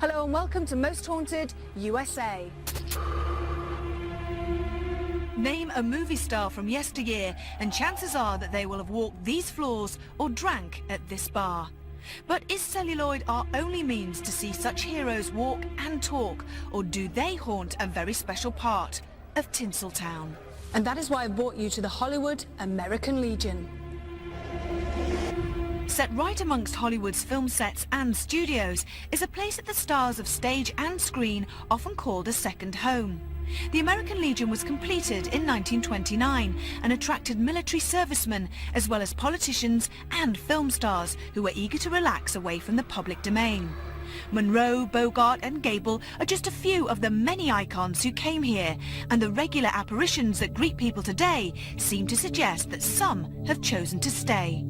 Hello and welcome to Most Haunted USA. Name a movie star from yesteryear and chances are that they will have walked these floors or drank at this bar. But is celluloid our only means to see such heroes walk and talk, or do they haunt a very special part of Tinseltown? And that is why I brought you to the Hollywood American Legion. Set right amongst Hollywood's film sets and studios is a place that the stars of stage and screen often called a second home. The American Legion was completed in 1929 and attracted military servicemen as well as politicians and film stars who were eager to relax away from the public domain. Monroe, Bogart and Gable are just a few of the many icons who came here, and the regular apparitions that greet people today seem to suggest that some have chosen to stay.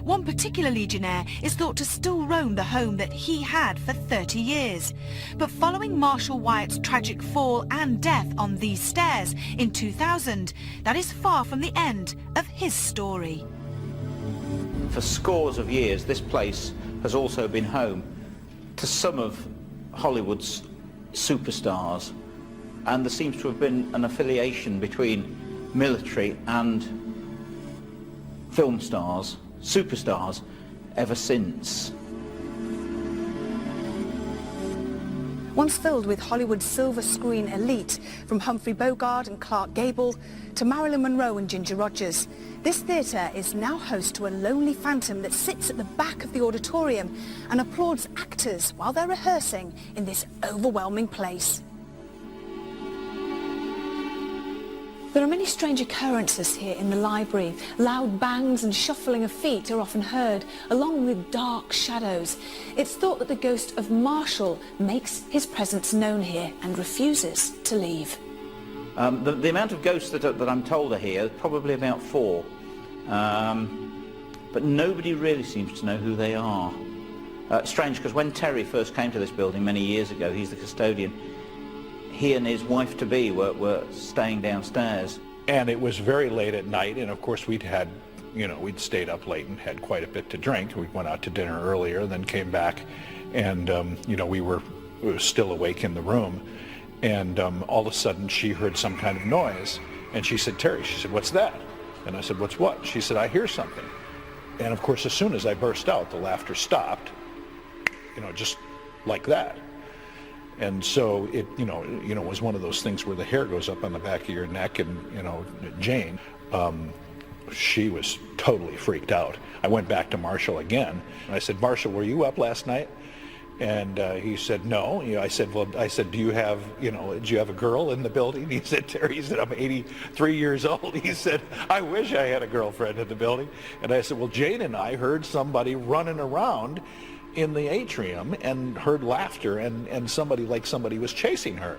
One particular Legionnaire is thought to still roam the home that he had for 30 years. But following Marshall Wyatt's tragic fall and death on these stairs in 2000, that is far from the end of his story. For scores of years, this place has also been home to some of Hollywood's superstars, and there seems to have been an affiliation between military and film stars, superstars, ever since. Once filled with Hollywood's silver screen elite, from Humphrey Bogart and Clark Gable to Marilyn Monroe and Ginger Rogers, this theatre is now host to a lonely phantom that sits at the back of the auditorium and applauds actors while they're rehearsing in this overwhelming place. There are many strange occurrences here in the library. Loud bangs and shuffling of feet are often heard, along with dark shadows. It's thought that the ghost of Marshall makes his presence known here and refuses to leave. The amount of ghosts that I'm told are here, probably about 4. But nobody really seems to know who they are. Strange, because when Terry first came to this building many years ago, he's the custodian, he and his wife-to-be were staying downstairs. And it was very late at night, and of course we'd stayed up late and had quite a bit to drink. We went out to dinner earlier, then came back, and we were still awake in the room, and all of a sudden she heard some kind of noise, and she said, "Terry," she said, "what's that?" And I said, "What's what?" She said, "I hear something." And of course, as soon as I burst out, the laughter stopped, just like that. And so it, was one of those things where the hair goes up on the back of your neck. And, Jane, she was totally freaked out. I went back to Marshall again, and I said, "Marshall, were you up last night?" And he said, "No." I said, "Do you have, did you have a girl in the building?" He said, "Terry," he said, "I'm 83 years old." He said, "I wish I had a girlfriend in the building." And I said, "Well, Jane and I heard somebody running around in the atrium and heard laughter, and somebody was chasing her."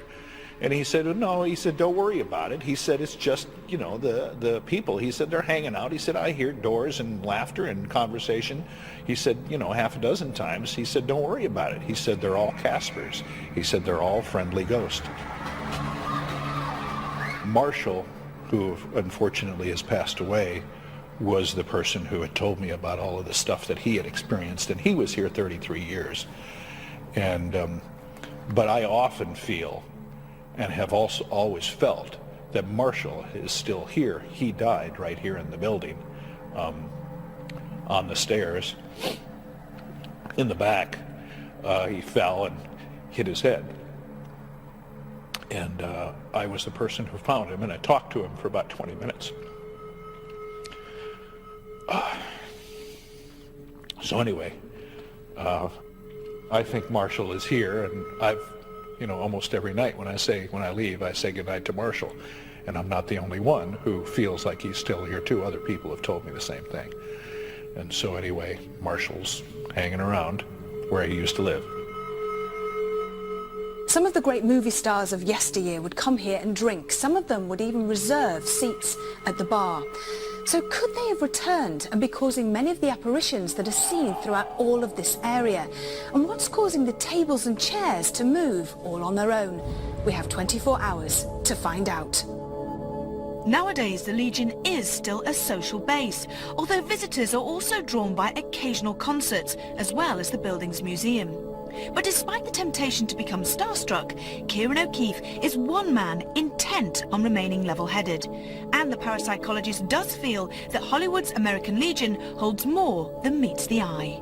And he said, "No," he said, "don't worry about it." He said, "It's just, the people." He said, "They're hanging out." He said, "I hear doors and laughter and conversation." He said, half a dozen times. He said, "Don't worry about it." He said, "They're all Caspers." He said, "They're all friendly ghosts." Marshall, who unfortunately has passed away, was the person who had told me about all of the stuff that he had experienced, and he was here 33 years. And but I often feel, and have also always felt, that Marshall is still here. He died right here in the building, on the stairs. In the back, he fell and hit his head. And I was the person who found him, and I talked to him for about 20 minutes. So anyway, I think Marshall is here, and I've, almost every night when I leave, I say goodnight to Marshall. And I'm not the only one who feels like he's still here too. Other people have told me the same thing. And so anyway, Marshall's hanging around where he used to live. Some of the great movie stars of yesteryear would come here and drink. Some of them would even reserve seats at the bar. So could they have returned and be causing many of the apparitions that are seen throughout all of this area? And what's causing the tables and chairs to move all on their own? We have 24 hours to find out. Nowadays, the Legion is still a social base, although visitors are also drawn by occasional concerts, as well as the building's museum. But despite the temptation to become starstruck, Kieran O'Keefe is one man intent on remaining level-headed. And the parapsychologist does feel that Hollywood's American Legion holds more than meets the eye.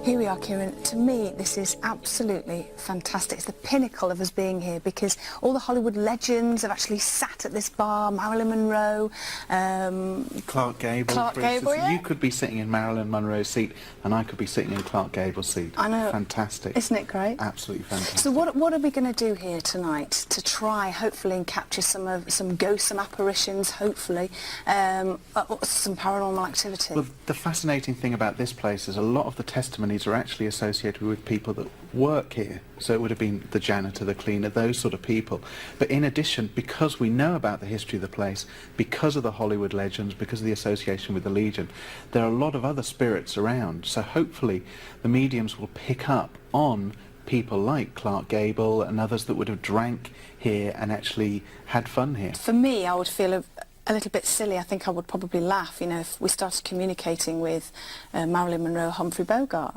Here we are, Kieran. To me, this is absolutely fantastic. It's the pinnacle of us being here because all the Hollywood legends have actually sat at this bar. Marilyn Monroe, Clark Gable, Clark for Gable, instance. yeah. You could be sitting in Marilyn Monroe's seat and I could be sitting in Clark Gable's seat. I know. Fantastic. Isn't it great? Absolutely fantastic. So what are we going to do here tonight to try, hopefully, and capture some ghosts, some apparitions, hopefully, some paranormal activity? Well, the fascinating thing about this place is a lot of the testimonies are actually associated with people that work here. So it would have been the janitor, the cleaner, those sort of people. But in addition, because we know about the history of the place, because of the Hollywood legends, because of the association with the Legion, there are a lot of other spirits around. So hopefully the mediums will pick up on people like Clark Gable and others that would have drank here and actually had fun here. For me, I would feel a little bit silly. I think I would probably laugh, you know, if we started communicating with Marilyn Monroe, Humphrey Bogart.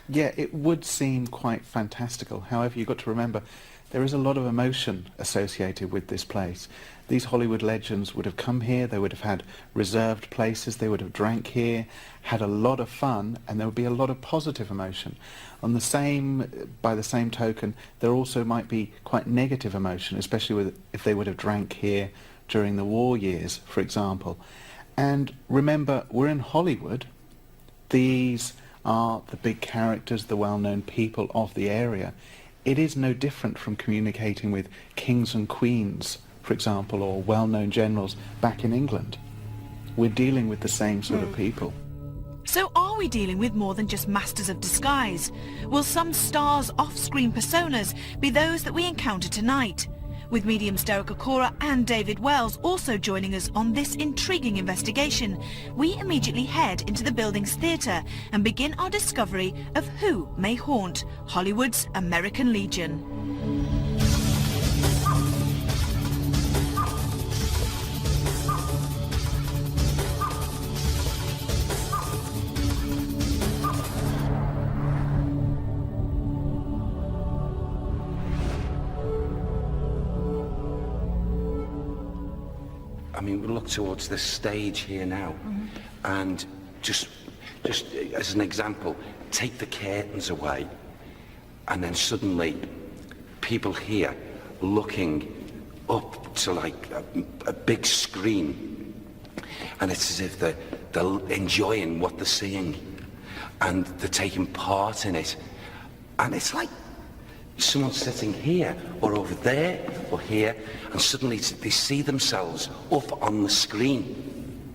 Yeah, it would seem quite fantastical. However, you've got to remember, there is a lot of emotion associated with this place. These Hollywood legends would have come here, they would have had reserved places, they would have drank here, had a lot of fun, and there would be a lot of positive emotion. By the same token, there also might be quite negative emotion, especially if they would have drank here during the war years, for example. And remember, we're in Hollywood. These are the big characters, the well-known people of the area. It is no different from communicating with kings and queens, for example, or well-known generals back in England. We're dealing with the same sort of people. So are we dealing with more than just masters of disguise? Will some stars' off-screen personas be those that we encounter tonight? With mediums Derek Okora and David Wells also joining us on this intriguing investigation, we immediately head into the building's theatre and begin our discovery of who may haunt Hollywood's American Legion. I mean, we look towards this stage here now, and just as an example, take the curtains away, and then suddenly people here looking up to like a big screen, and it's as if they're enjoying what they're seeing, and they're taking part in it, and it's like someone sitting here or over there or here, and suddenly they see themselves up on the screen.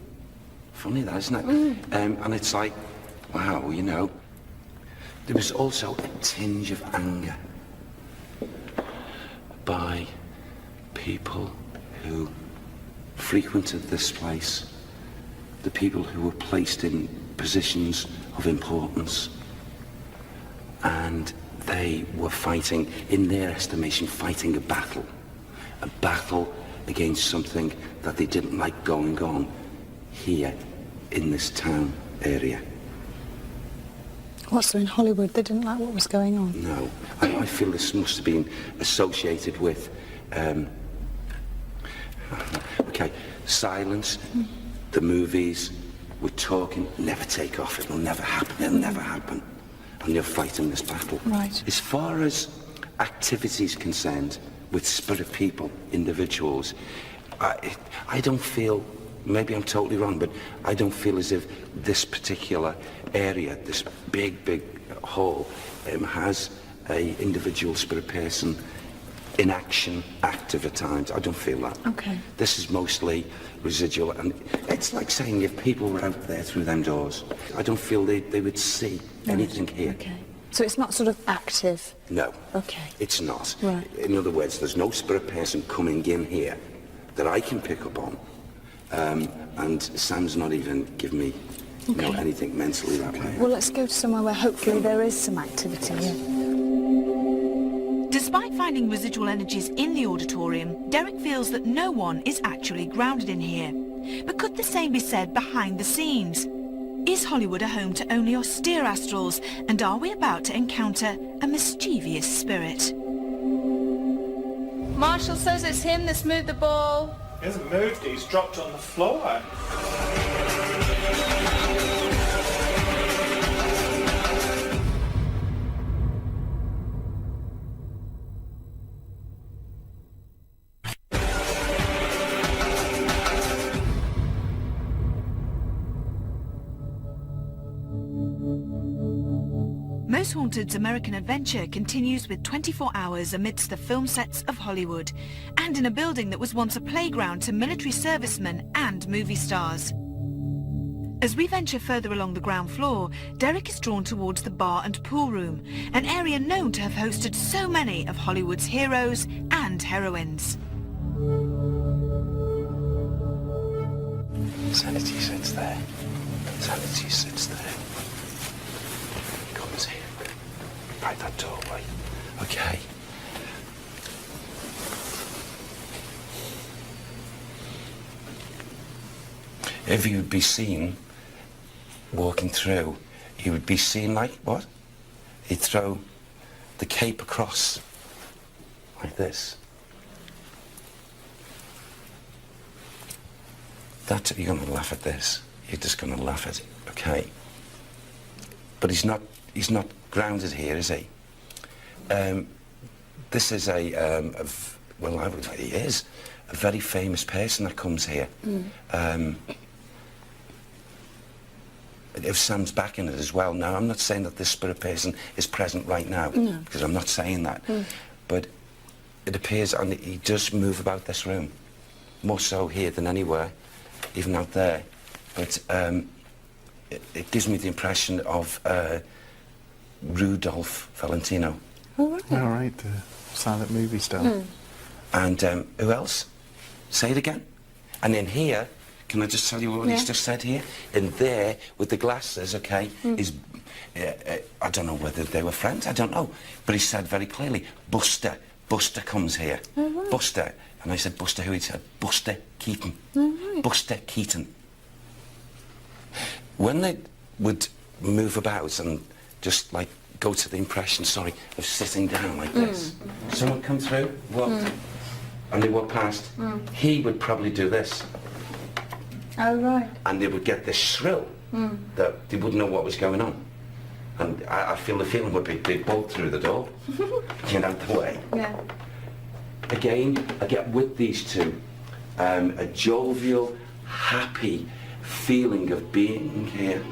Funny that, isn't it? And it's like, wow, you know. There was also a tinge of anger by people who frequented this place, the people who were placed in positions of importance, and they were fighting, in their estimation, fighting a battle against something that they didn't like going on here in this town area. What, so in Hollywood they didn't like what was going on? No, I feel this must have been associated with, silence, the movies, we're talking, never take off, it'll never happen. And you're fighting this battle. Right. As far as activities concerned, with spirit people, individuals, I don't feel, maybe I'm totally wrong, but I don't feel as if this particular area, this big hall, has a individual spirit person in action, active at times. I don't feel that. Okay. This is mostly residual, and it's like saying if people were out there through them doors, I don't feel they would see anything here. Okay. So it's not sort of active? No. Okay. It's not. Right. In other words, there's no spirit person coming in here that I can pick up on, and Sam's not even giving me anything mentally that way. Well, let's go to somewhere where hopefully there is some activity, yeah. Despite finding residual energies in the auditorium, Derek feels that no one is actually grounded in here. But could the same be said behind the scenes? Is Hollywood a home to only austere astrals, and are we about to encounter a mischievous spirit? Marshall says it's him that's moved the ball. He hasn't moved it, he's dropped on the floor. Most Haunted's American adventure continues with 24 hours amidst the film sets of Hollywood, and in a building that was once a playground to military servicemen and movie stars. As we venture further along the ground floor, Derek is drawn towards the bar and pool room, an area known to have hosted so many of Hollywood's heroes and heroines. Sanity sits there. Sanity sits there. Comes here. Right, that doorway. Okay. If you would be seen walking through, you would be seen like what? He'd throw the cape across like this. That's, you're going to laugh at this. You're just going to laugh at it, okay? But he's not grounded here, is he? This is he is a very famous person that comes here. If Sam's back in it as well. Now, I'm not saying that this spirit person is present right now, because I'm not saying that. But it appears, and he does move about this room, more so here than anywhere, even out there. But it gives me the impression of Rudolph Valentino. All right, the silent movie star. And who else? Say it again. And in here, can I just tell you what he's just said here? In there, with the glasses, okay, is, I don't know whether they were friends, I don't know. But he said very clearly, Buster comes here. Buster. And I said, Buster who? He said, Buster Keaton. Buster Keaton. When they would move about and just like go to the impression, sorry, of sitting down like this, someone come through, walked, and they walked past, he would probably do this. Oh, right. And they would get this shrill that they wouldn't know what was going on. And I feel the feeling would be they'd bolt through the door, get out the way. Yeah. Again, I get with these two a jovial, happy feeling of being here.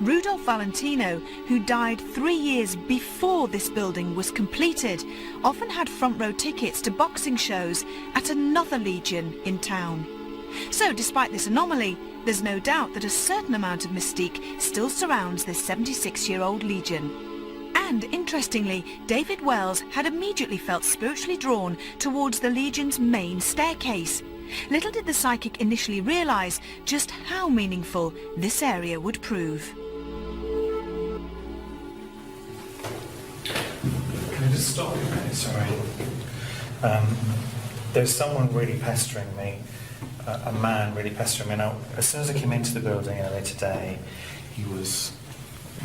Rudolph Valentino, who died 3 years before this building was completed, often had front row tickets to boxing shows at another Legion in town. So despite this anomaly, there's no doubt that a certain amount of mystique still surrounds this 76-year-old Legion. And interestingly, David Wells had immediately felt spiritually drawn towards the Legion's main staircase. Little did the psychic initially realise just how meaningful this area would prove. Can I just stop you a minute, sorry? There's someone really pestering me, a man really pestering me. Now, as soon as I came into the building earlier today, he was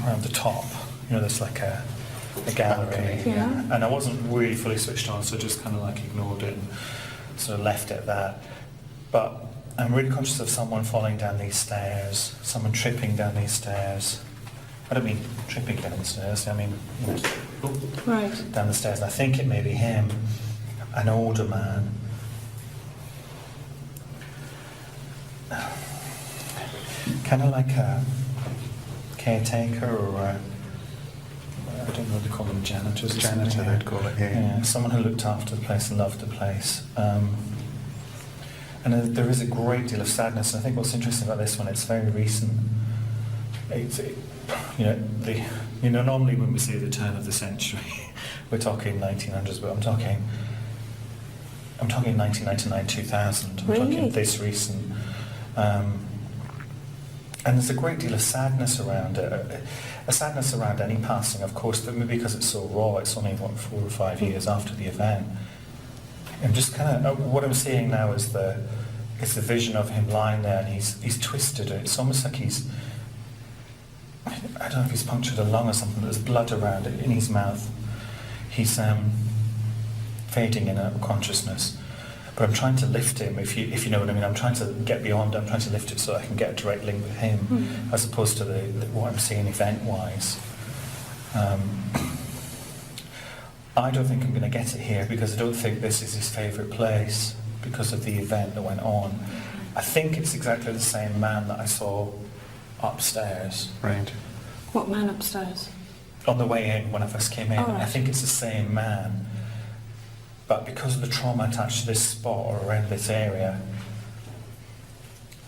around the top. You know, there's like a gallery. Yeah. And I wasn't really fully switched on, so I just kind of like ignored it and sort of left it at that. But I'm really conscious of someone falling down these stairs, someone tripping down these stairs. I don't mean tripping down the stairs, I mean, you know, down the stairs. And I think it may be him, an older man. Kind of like a caretaker or a, I don't know what they call them, janitors. Janitor, they'd call it here. Yeah, someone who looked after the place and loved the place. And there is a great deal of sadness. I think what's interesting about this one, it's very recent. Normally when we say the turn of the century, we're talking 1900s, but I'm talking 1999, 2000. I'm talking this recent. And there's a great deal of sadness around it. A sadness around any passing, of course, but maybe because it's so raw, it's only, 4 or 5 years after the event. I'm just kind of, what I'm seeing now is the vision of him lying there, and he's twisted. It's almost like he's I don't know if he's punctured a lung or something, there's blood around it in his mouth. He's fading in consciousness. But I'm trying to lift him, if you know what I mean. I'm trying to get beyond it. I'm trying to lift it so I can get a direct link with him, as opposed to what I'm seeing event-wise. I don't think I'm going to get it here because I don't think this is his favourite place because of the event that went on. I think it's exactly the same man that I saw upstairs. Right. What man upstairs? On the way in, when I first came in. Oh, right. I think it's the same man. But because of the trauma attached to this spot or around this area,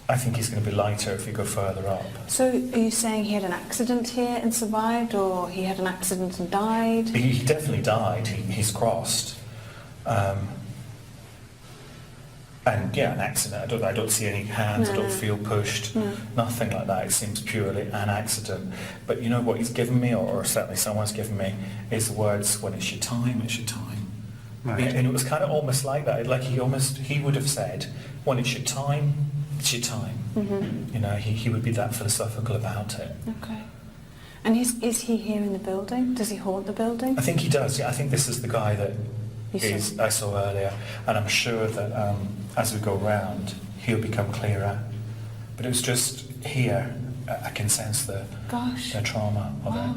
I think he's going to be lighter if you go further up. So are you saying he had an accident here and survived, or he had an accident and died? He definitely died. He's crossed. And yeah, an accident. I don't see any hands. I don't feel pushed. Nothing like that. It seems purely an accident. But you know what he's given me, or certainly someone's given me, is the words, when it's your time, it's your time. Right. And it was kind of almost like that. Like he would have said, when it's your time, it's your time. You know, he would be that philosophical about it. Okay. And is he here in the building? Does he haunt the building? I think he does. Yeah, I think this is the guy that I saw earlier, and I'm sure that as we go round, he'll become clearer. But it was just here, I can sense the trauma of it.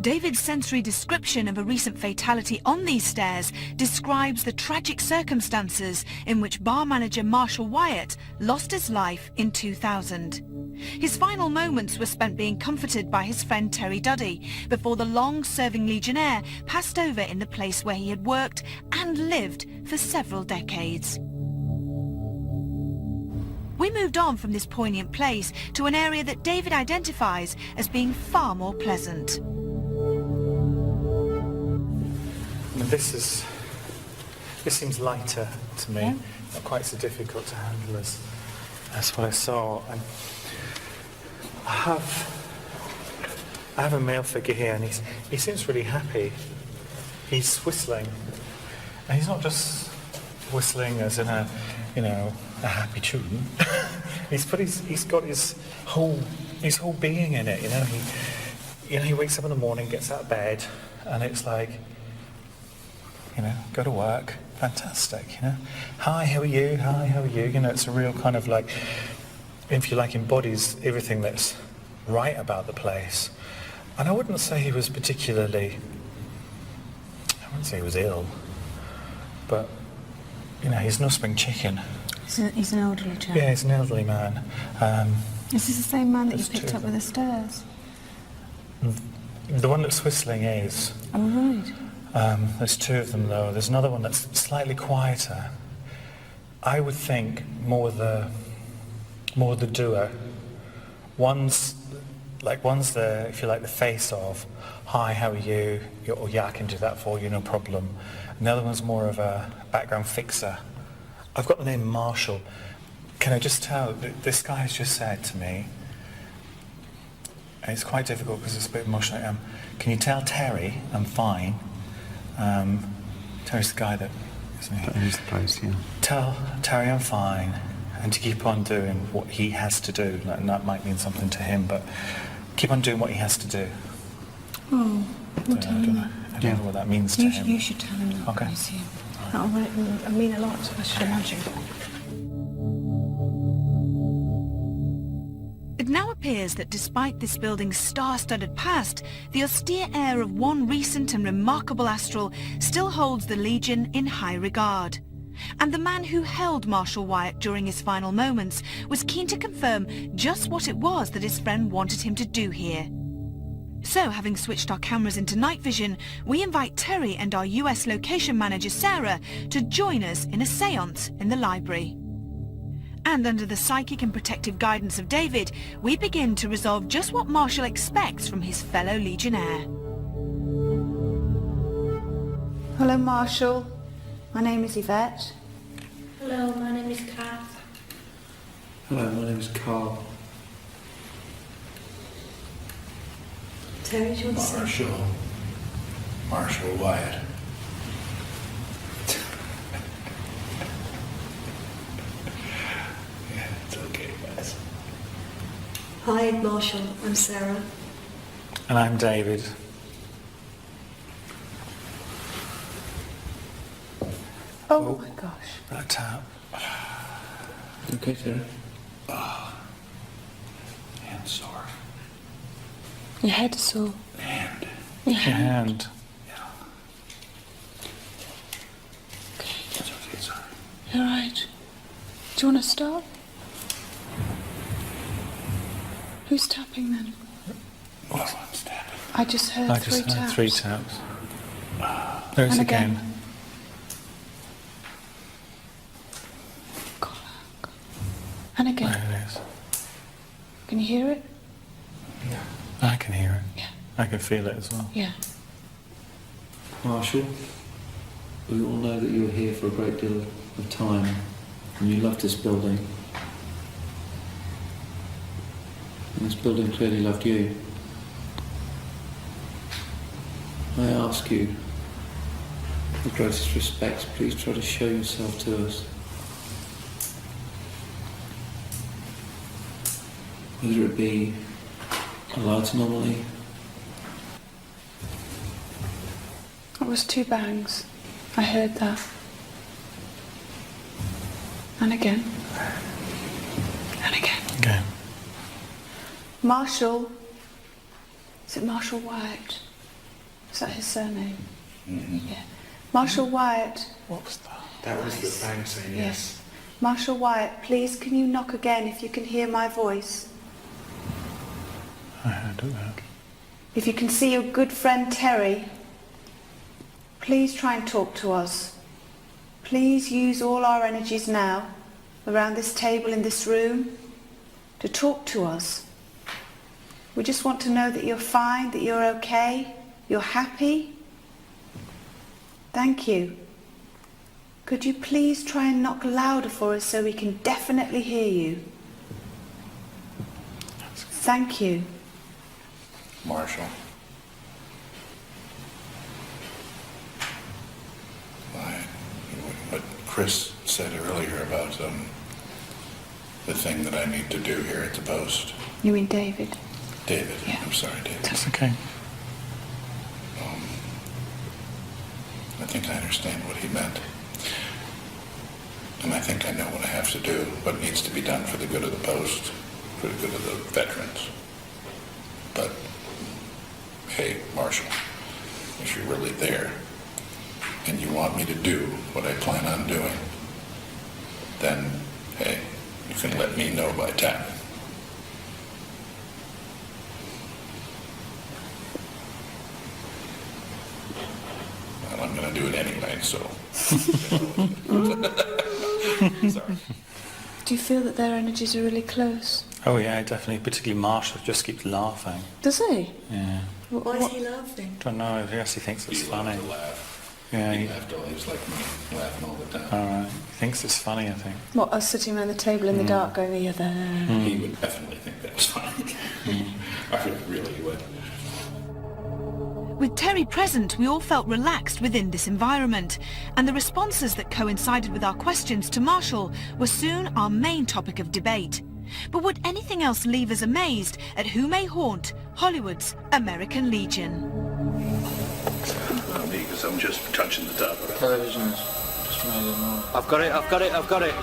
David's sensory description of a recent fatality on these stairs describes the tragic circumstances in which bar manager Marshall Wyatt lost his life in 2000. His final moments were spent being comforted by his friend Terry Duddy before the long-serving Legionnaire passed over in the place where he had worked and lived for several decades. We moved on from this poignant place to an area that David identifies as being far more pleasant. This seems lighter to me, not quite so difficult to handle as what I saw. And I have a male figure here, and he seems really happy. He's whistling, and he's not just whistling as in a happy tune. He's got his whole being in it. He wakes up in the morning, gets out of bed, and it's like, go to work, fantastic, Hi, how are you? Hi, how are you? It's a real kind of like, if you like, embodies everything that's right about the place. And I wouldn't say he was particularly, I wouldn't say he was ill, but, he's no spring chicken. He's an elderly chap. Yeah, he's an elderly man. Is this the same man that you picked up with the stairs? The one that's whistling is. Oh, right. There's two of them though. There's another one that's slightly quieter. I would think more the doer. One's the, if you like, the face of, hi, how are you? Or yeah, I can do that for you, no problem. And the other one's more of a background fixer. I've got the name Marshall. Can I just tell, this guy has just said to me, and it's quite difficult because it's a bit emotional, can you tell Terry I'm fine? Terry's the guy that owns the place, yeah. Tell Terry I'm fine, and to keep on doing what he has to do. And that might mean something to him, but keep on doing what he has to do. Oh, we'll tell him that. I don't know what that means to him. You should tell him that. Okay. When you see him. That'll mean a lot, I should imagine. It now appears that despite this building's star-studded past, the austere air of one recent and remarkable astral still holds the Legion in high regard. And the man who held Marshall Wyatt during his final moments was keen to confirm just what it was that his friend wanted him to do here. So, having switched our cameras into night vision, we invite Terry and our US location manager Sarah to join us in a séance in the library. And under the psychic and protective guidance of David, we begin to resolve just what Marshall expects from his fellow Legionnaire. Hello, Marshall. My name is Yvette. Hello, my name is Kath. Hello, my name is Carl. Terry, do you want to say? Marshall Wyatt. Yeah, it's okay, guys. Hi, Marshall. I'm Sarah. And I'm David. Oh my gosh. That tap. Okay, Sarah. Hand sore. Your head is sore. Hand. Your Your hand. Yeah. It's okay, sorry. You're right. Do you want to stop? Who's tapping then? No one's tapping. I just heard I three just heard taps. 3 taps. There it is And again. again. And again. There it is. Can you hear it? I can hear it. Yeah. I can feel it as well. Yeah. Marshall, we all know that you were here for a great deal of time and you loved this building. And this building clearly loved you. I ask you, with greatest respect, please try to show yourself to us. Whether it be a light anomaly, It was 2 bangs. I heard that. And again. And again. Again. Marshall. Is it Marshall Wyatt? Is that his surname? Yeah. Marshall Wyatt. What's that? That was the bang saying Yes. Marshall Wyatt, please can you knock again if you can hear my voice? I heard that. If you can see your good friend Terry, please try and talk to us. Please use all our energies now, around this table in this room, to talk to us. We just want to know that you're fine, that you're okay, you're happy. Thank you. Could you please try and knock louder for us so we can definitely hear you? Thank you. Marshall. What Chris said earlier about the thing that I need to do here at the post. You mean David? David. Yeah. I'm sorry, David. That's okay. I think I understand what he meant. And I think I know what I have to do, what needs to be done for the good of the post, for the good of the veterans. But, hey, Marshall, if you're really there and you want me to do what I plan on doing, then, hey, you can let me know by tap. Well, I'm going to do it anyway, so. Sorry. Do you feel that their energies are really close? Oh yeah, definitely. Particularly Marshall just keeps laughing. Does he? Yeah. Why is he laughing? Don't know. I guess he thinks it's He funny. loved to laugh. Yeah. He laughed all. He was like me, laughing all the time. All right. He thinks it's funny. I think. What, us sitting around the table in the dark going, are you there? He would definitely think that was funny. I really would. With Terry present, we all felt relaxed within this environment, and the responses that coincided with our questions to Marshall were soon our main topic of debate. But would anything else leave us amazed at who may haunt Hollywood's American Legion? Not me, because I'm just touching the top of it. television's just made it more. I've got it.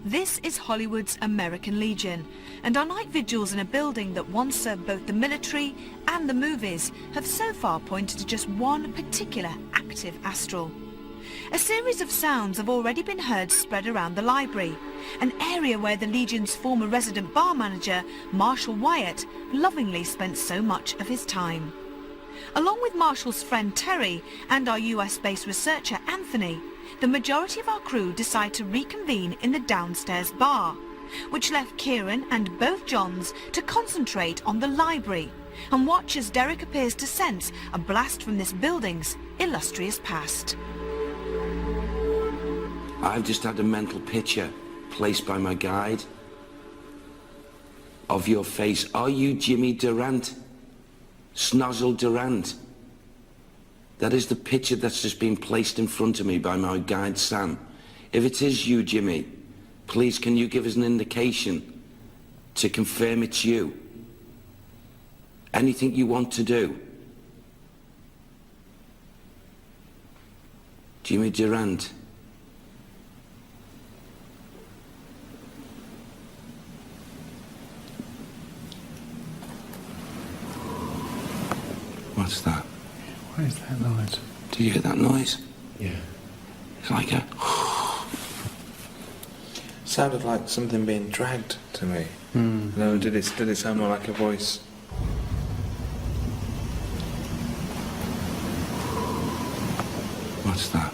This is Hollywood's American Legion, and our night vigils in a building that once served both the military and the movies have so far pointed to just one particular active astral. A series of sounds have already been heard spread around the library, an area where the Legion's former resident bar manager, Marshall Wyatt, lovingly spent so much of his time. Along with Marshall's friend Terry and our US-based researcher Anthony, the majority of our crew decide to reconvene in the downstairs bar, which left Kieran and both Johns to concentrate on the library and watch as Derek appears to sense a blast from this building's illustrious past. I've just had a mental picture placed by my guide of your face. Are you Jimmy Durant? Snozzle Durant? That is the picture that's just been placed in front of me by my guide Sam. If it is you, Jimmy, please can you give us an indication to confirm it's you? Anything you want to do? Jimmy Durant. What's that? What is that noise? Do you hear that noise? Yeah. It's like a... Sounded like something being dragged to me. No, did it sound more like a voice? What's that?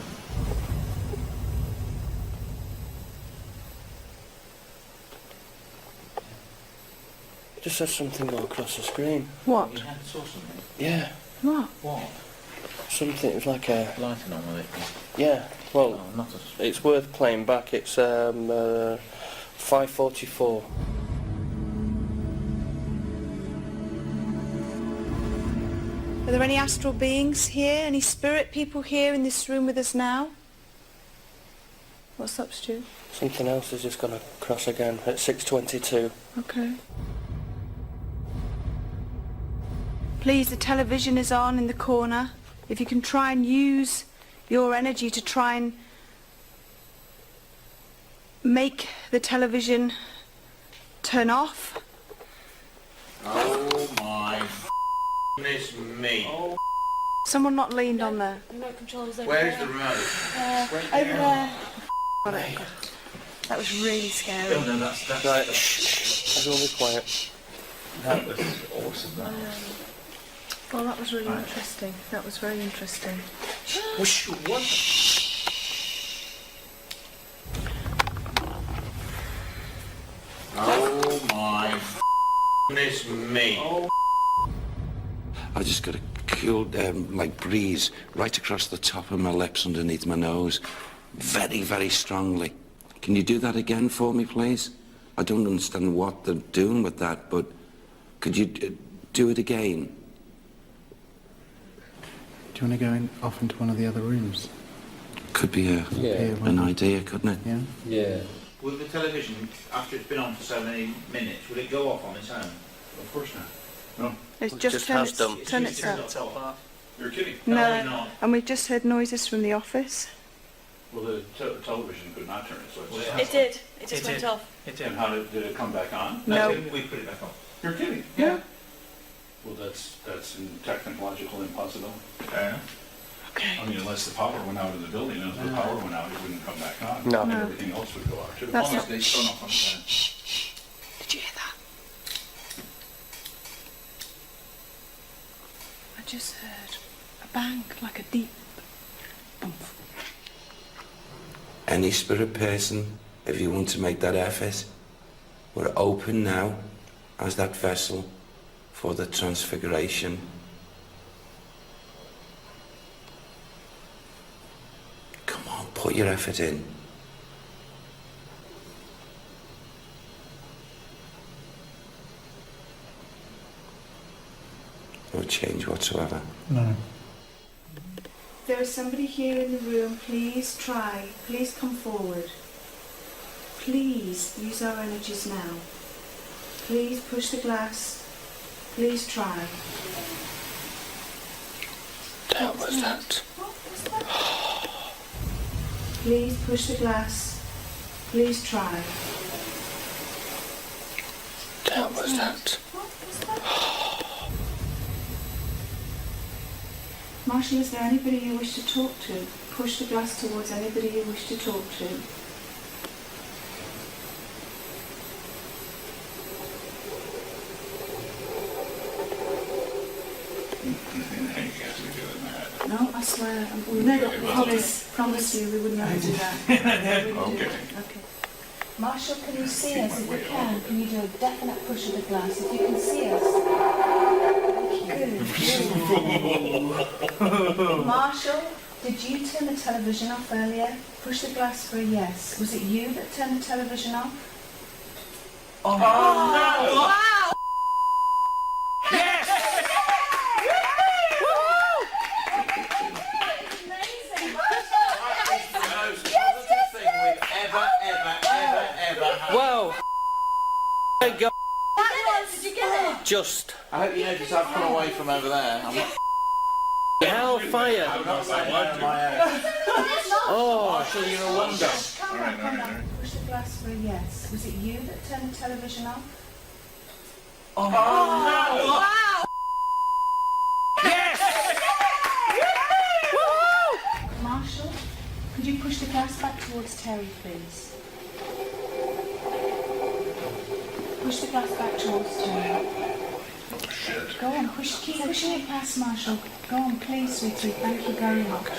Just said something more across the screen. What? Yeah. What? What? Something, it was like a... Lighting on with it. Yeah, well, Oh, not a... it's worth playing back. It's 5:44. Are there any astral beings here? Any spirit people here in this room with us now? What's up, Stu? Something else has just gone across again at 6:22. Okay. Please, the television is on in the corner. If you can try and use your energy to try and make the television turn off. Oh my goodness me. Someone not leaned on there. Remote controls over Where's there. the remote? Over there. Got it. That was really scary. Oh no, that's Right, shh, everyone be quiet. that was awesome. That. Well, that was really interesting. That was very interesting. Whoosh, what? Oh my goodness me. I just got a cool, like, breeze right across the top of my lips underneath my nose. Very, very strongly. Can you do that again for me, please? I don't understand what they're doing with that, but could you do it again? Do you want to go off into one of the other rooms? Could be an idea, couldn't it? Yeah? Yeah. Will the television, after it's been on for so many minutes, will it go off on its own? Of course not. No. It's It just just turned has done. itself off. You're kidding. No, not. and we've just heard noises from the office. Well, the television could not turn it, so it's... Well, It did. It just went off. It And did. how did it come back on? No. We put it back on. You're kidding. Yeah. Well, that's technological impossibility. Fair Okay. I mean, unless the power went out of the building, and if the power went out, it wouldn't come back on. No. And everything else would go out too. That's Honestly, it's gone off on its own. Did you hear that? I just heard a bang, like a deep bump. Any spirit person, if you want to make that effort, we're open now as that vessel for the transfiguration. Come on, put your effort in. No change whatsoever. No. There is somebody here in the room. Please try. Please come forward. Please use our energies now. Please push the glass. Please try. That was that. What was that? Please push the glass. Please try. That was that. What was that? Marshall, is there anybody you wish to talk to? Push the glass towards anybody you wish to talk to. No, I swear. Promise you we would never do that. Okay. Okay. Marshall, can you see us? If you can you do a definite push of the glass? If you can see us. Good. Marshall, did you turn the television off earlier? Push the glass for a yes. Was it you that turned the television off? Oh, no! Wow! Yes! Amazing! That is the most positive thing we've ever had. Wow. Thank God. Did you get it? Just. I hope you notice I've come away from over there. I'm Hellfire. not saying that on my own. Oh. Marshall, you're a wonder. Come on. Push the glass for a yes. Was it you that turned the television off? Oh, no! Wow! Marshall, could you push the glass back towards Terry, please? Push the glass back towards Terry. Shit. Go on, keep pushing it past Marshall. Go on, please, sweetie. Thank you very much.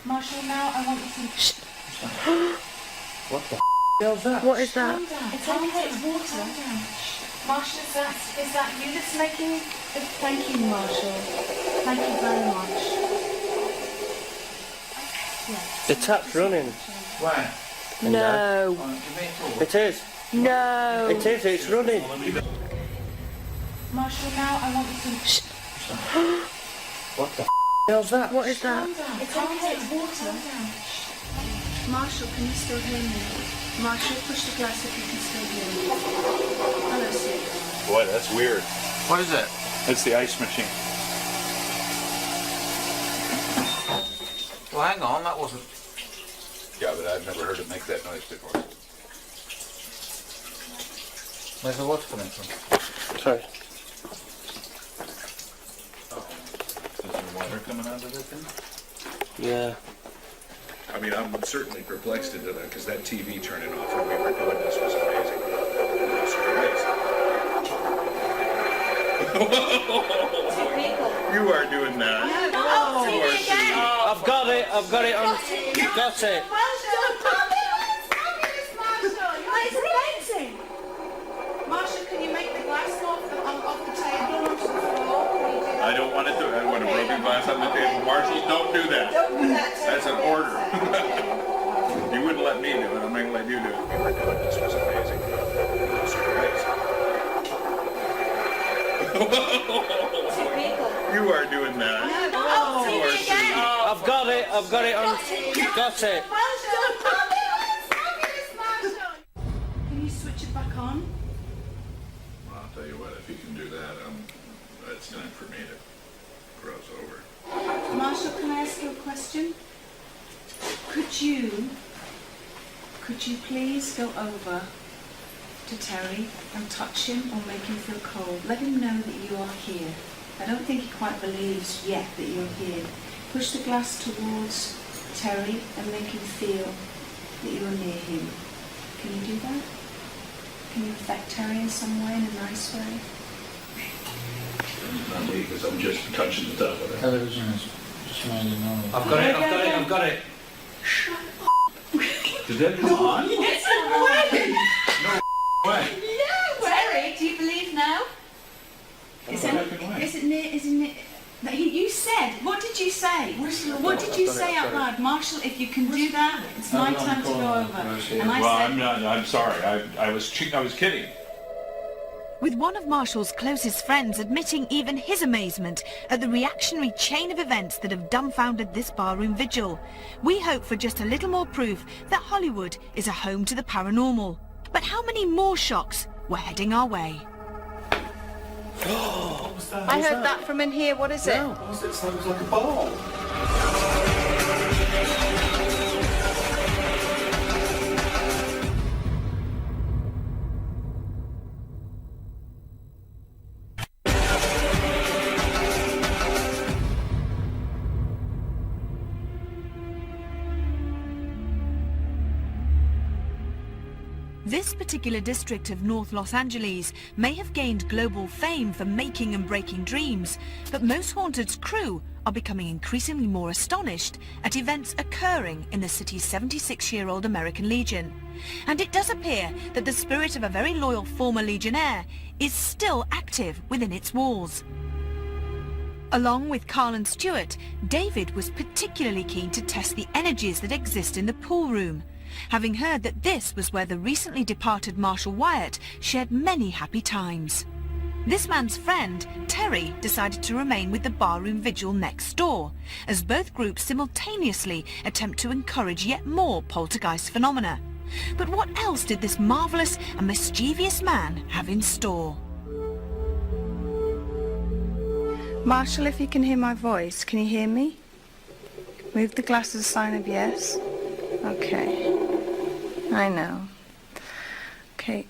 Marshall, now I want you to... What the hell's that? What is that? Calm down. It's okay, it's water. Marshall, is that you that's making... Thank you, Marshall. Thank you very much. Yes. The tap's running. Where? No. Oh, give me a tour. It is. No. It is. It's running. Marshall, now I want you to... What the Hell's that? What is that? It's okay, it's water. Marshall, can you still hear me? Marshall, push the glass if you can still hear me. Hello, sweetheart. Boy, that's weird. What is it? It's the ice machine. Well, hang on, that wasn't... Yeah, but I've never heard it make that noise before. Where's the water coming from? Sorry. Is there water coming out of it then? Yeah. I mean, I'm certainly perplexed into that because that TV turning off when we were doing this was amazing. You are doing that. Oh, TV again. I've got it. I've got it on. Got it. Well done, fabulous, Marshall. It's amazing. Marshall, can you make the glass go off the table and onto the floor? Can you do that? I don't want to do it. I want a broken glass on the table. Marshall, don't do that. Don't do that. That's an order. You wouldn't let me do it. I'm not going to let you do it. We were doing this was amazing. You are doing that. Oh, TV again. I've got it. I've got it on. Got it. Well done, fabulous, Marshall. Can you switch it back on? Well, I'll tell you what. If you can do that, it's time for me to cross over. Marshall, can I ask you a question? Could you please go over to Terry and touch him or make him feel cold? Let him know that you are here. I don't think he quite believes yet that you're here. Push the glass towards Terry and make him feel that you're near him. Can you do that? Can you affect Terry in some way, in a nice way? Not me, because I'm just touching the top of it. Television is just reminding me. I've got it. Did that come on? It's away! Way. No, Terry, do you believe now? Is it near? You said, what did you say? What did you say out loud? Marshall, if you can do that, it's my time to go over. And I Well, said, I'm sorry. I was kidding. With one of Marshall's closest friends admitting even his amazement at the reactionary chain of events that have dumbfounded this barroom vigil. We hope for just a little more proof that Hollywood is a home to the paranormal. But how many more shocks were heading our way? I heard that from in here. What is it? It sounds like a ball. This particular district of North Los Angeles may have gained global fame for making and breaking dreams, but most Haunted's crew are becoming increasingly more astonished at events occurring in the city's 76-year-old American Legion. And it does appear that the spirit of a very loyal former Legionnaire is still active within its walls. Along with Carl and Stuart, David was particularly keen to test the energies that exist in the pool room. having heard that this was where the recently departed Marshall Wyatt shared many happy times. This man's friend, Terry, decided to remain with the barroom vigil next door, as both groups simultaneously attempt to encourage yet more poltergeist phenomena. But what else did this marvellous and mischievous man have in store? Marshall, if you can hear my voice, can you hear me? Move the glass as a sign of yes. Okay. I know. Okay.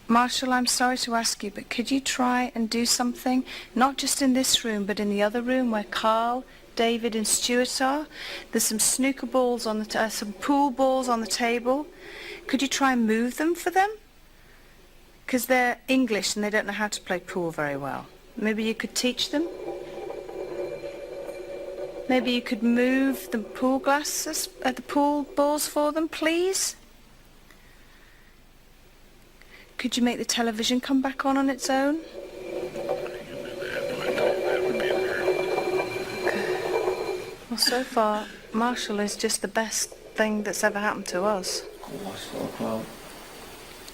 Marshall, I'm sorry to ask you, but could you try and do something, not just in this room, but in the other room where Carl, David and Stuart are? There's some snooker balls on the some pool balls on the table. Could you try and move them for them? Because they're English and they don't know how to play pool very well. Maybe you could teach them? Maybe you could move the pool glasses, the pool balls for them, please? Could you make the television come back on its own? Well, so far, Marshall is just the best thing that's ever happened to us.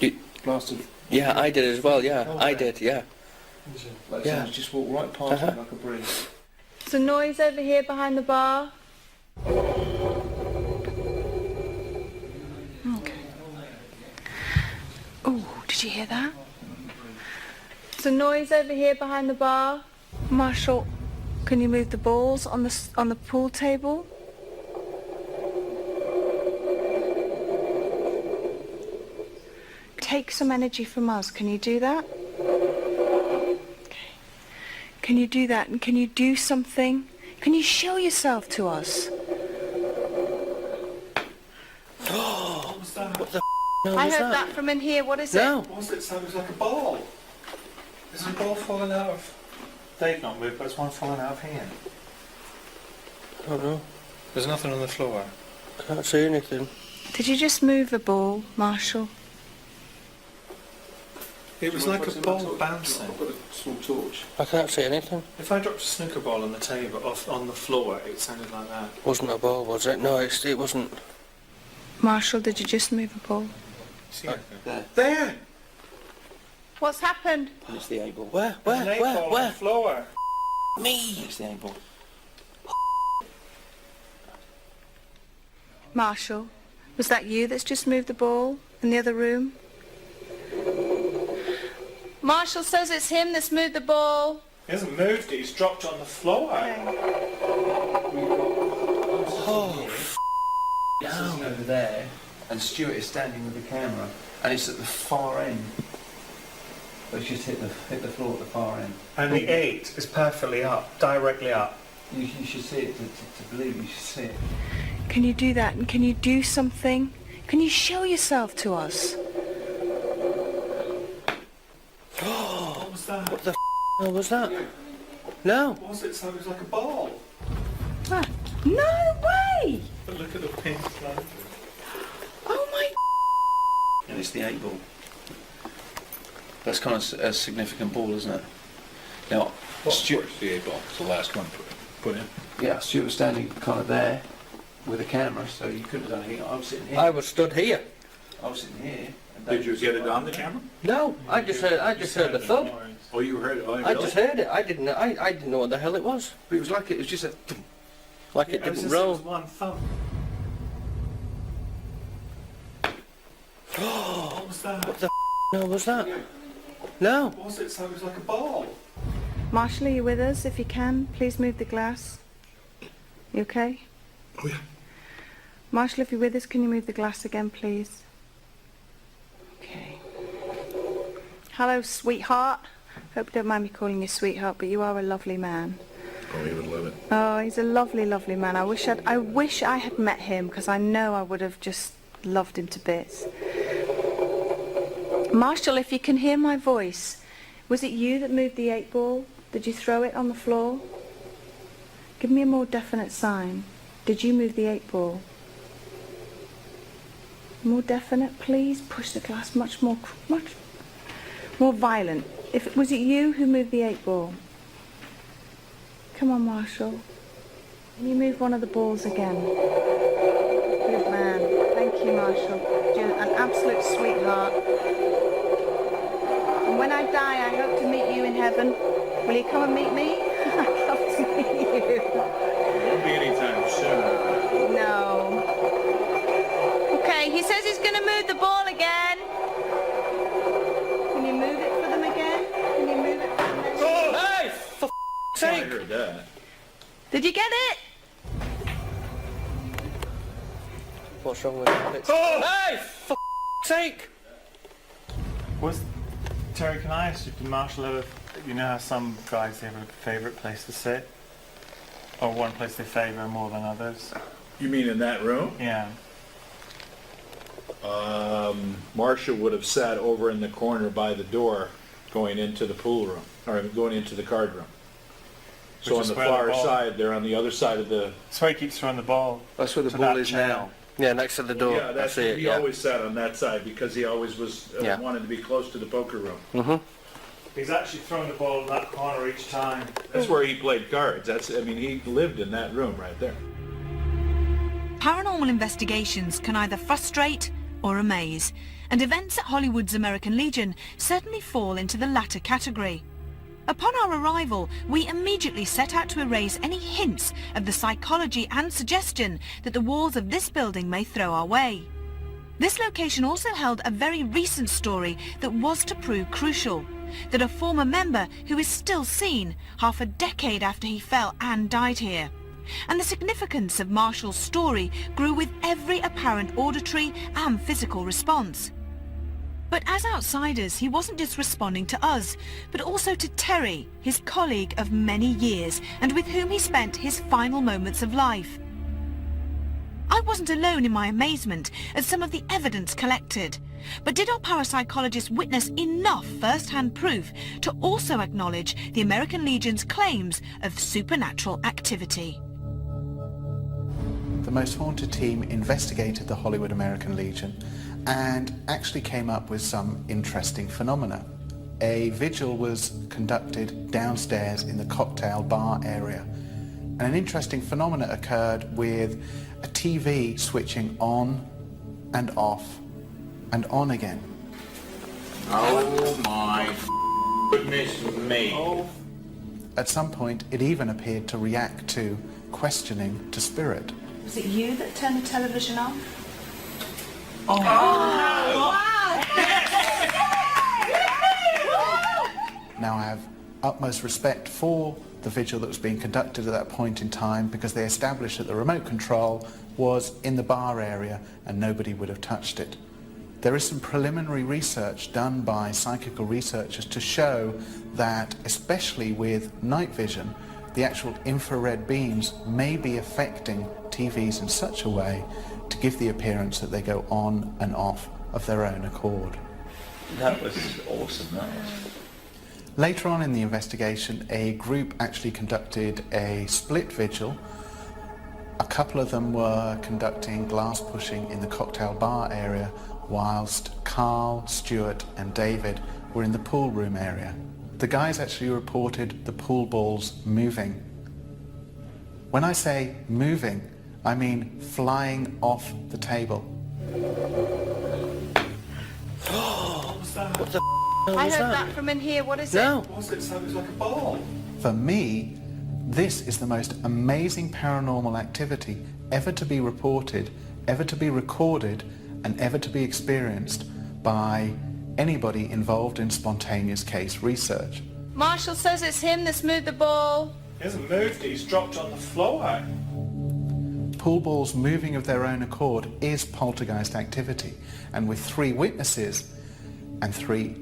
You Blasted. Yeah, I did as well, yeah. I did, yeah. Like Yeah. just walked right past me like a breeze. There's a noise over here behind the bar. Okay. Oh, did you hear that? There's a noise over here behind the bar. Marshall, can you move the balls on the pool table? Take some energy from us. Can you do that? Can you do that? And can you do something? Can you show yourself to us? What was that? What the I heard that from in here. What is No. it? What was it? Sounded like a ball. There's a ball falling out of... They've not moved, but there's one falling out of here. I don't know. There's nothing on the floor. Can't see anything. Did you just move the ball, Marshall? It was like a ball bouncing. I've got a small torch. I can't see anything. If I dropped a snooker ball on the table, on the floor, it sounded like that. Wasn't a ball, was it? No, it wasn't. Marshall, did you just move a ball? See anything? There. There! What's happened? It's the 8 ball. Where? There's an 8 ball on the Where? floor. Me! It's the 8 ball. Marshall, was that you that's just moved the ball in the other room? Marshall says it's him that's moved the ball. He hasn't moved it, he's dropped it on the floor. Oh, Down over there, and Stuart is standing with the camera, and it's at the far end. But it's just hit the floor at the far end. And the 8 is perfectly up, directly up. You should see it to believe. You should see it. Can you do that? And can you do something? Can you show yourself to us? What was that? what the hell was that? No. What was it? Sounded like a ball. Ah, no way! But look at the pink lantern. Oh my... And it's the 8 ball. That's kind of a significant ball, isn't it? Now, Stuart, the 8 ball. It's the last one put in. yeah, Stuart was standing kind of there with a camera, so you couldn't have done anything. I was sitting here. I was stood here. I was sitting here. And Did Dave you was get it right on the there. camera? No, I just heard the thud. Oh, you heard it? Oh, I just heard it. I didn't know what the hell it was. But it was like it was just a. Like it It was didn't just roll. one thump. What was that? What the hell was that? No. What was it? Sounded like a ball. Marshall, are you with us? If you can, please move the glass. You okay? Oh, yeah. Marshall, if you're with us, can you move the glass again, please? Okay. Hello, sweetheart. Hope you don't mind me calling you sweetheart, but you are a lovely man. Oh, he would love it. Oh, he's a lovely, lovely man. I wish I had met him, because I know I would have just loved him to bits. Marshall, if you can hear my voice, was it you that moved the 8 ball? Did you throw it on the floor? Give me a more definite sign. Did you move the 8 ball? More definite, please. Push the glass much more violent. Was it you who moved the 8 ball? Come on, Marshall. Can you move one of the balls again? Good man. Thank you. you, Marshall. You're an absolute sweetheart. And when I die, I hope to meet you in heaven. Will you come and meet me? I'd love to meet you. It won't be anytime soon. No. Okay, he says he's going to move the ball again. Can you move it for them again? Can you move it for them again? Oh, Hey, for I sake! heard that. Did you get it? What's wrong with it? Hey, for sake! Terry, can I ask you, did Marshall ever, you know how some guys have a favourite place to sit? Or one place they favour more than others? You mean in that room? Yeah. Marcia would have sat over in the corner by the door going into the pool room, or going into the card room. So Which on is the where the far ball- side, they're on the other side of the... That's where he keeps throwing the ball. That's where the to ball that is chair. now. Yeah, next to the door. Yeah, that's it, he yeah. always sat on that side because he always was Yeah. wanted to be close to the poker room. Mm-hmm. He's actually throwing the ball in that corner each time. That's where he played cards. He lived in that room right there. Paranormal investigations can either frustrate or amaze, and events at Hollywood's American Legion certainly fall into the latter category. Upon our arrival, we immediately set out to erase any hints of the psychology and suggestion that the walls of this building may throw our way. This location also held a very recent story that was to prove crucial, that a former member who is still seen half a decade after he fell and died here. And the significance of Marshall's story grew with every apparent auditory and physical response. But as outsiders, he wasn't just responding to us, but also to Terry, his colleague of many years, and with whom he spent his final moments of life. I wasn't alone in my amazement at some of the evidence collected, but did our parapsychologist witness enough first-hand proof to also acknowledge the American Legion's claims of supernatural activity? The Most Haunted team investigated the Hollywood American Legion and actually came up with some interesting phenomena. A vigil was conducted downstairs in the cocktail bar area, and an interesting phenomena occurred with a TV switching on and off and on again. Oh my goodness me. At some point, it even appeared to react to questioning to spirit. Was it you that turned the television off? Now, I have utmost respect for the vigil that was being conducted at that point in time because they established that the remote control was in the bar area and nobody would have touched it. There is some preliminary research done by psychical researchers to show that, especially with night vision, the actual infrared beams may be affecting TVs in such a way to give the appearance that they go on and off of their own accord. That was awesome, that was. Later on in the investigation, a group actually conducted a split vigil. A couple of them were conducting glass pushing in the cocktail bar area, whilst Carl, Stuart and David were in the pool room area. The guys actually reported the pool balls moving. When I say moving, I mean flying off the table. What the I heard that from in here. What is No. it? What's it sound like a ball? For me, this is the most amazing paranormal activity ever to be reported, ever to be recorded, and ever to be experienced by anybody involved in spontaneous case research. Marshall says it's him that's moved the ball. He hasn't moved it, he's dropped on the floor. Pool balls moving of their own accord is poltergeist activity, and with 3 witnesses and 3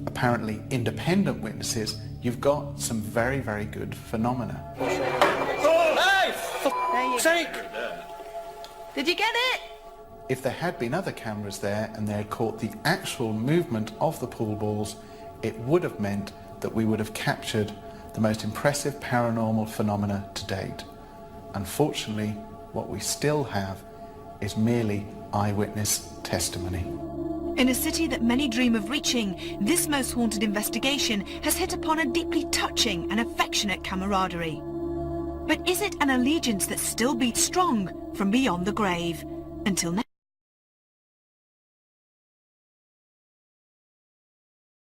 apparently independent witnesses, you've got some very, very good phenomena. Hey, for There you sake! Did you get it? If there had been other cameras there and they had caught the actual movement of the pool balls, it would have meant that we would have captured the most impressive paranormal phenomena to date. Unfortunately, what we still have is merely eyewitness testimony. In a city that many dream of reaching, this Most Haunted investigation has hit upon a deeply touching and affectionate camaraderie. But is it an allegiance that still beats strong from beyond the grave? Until next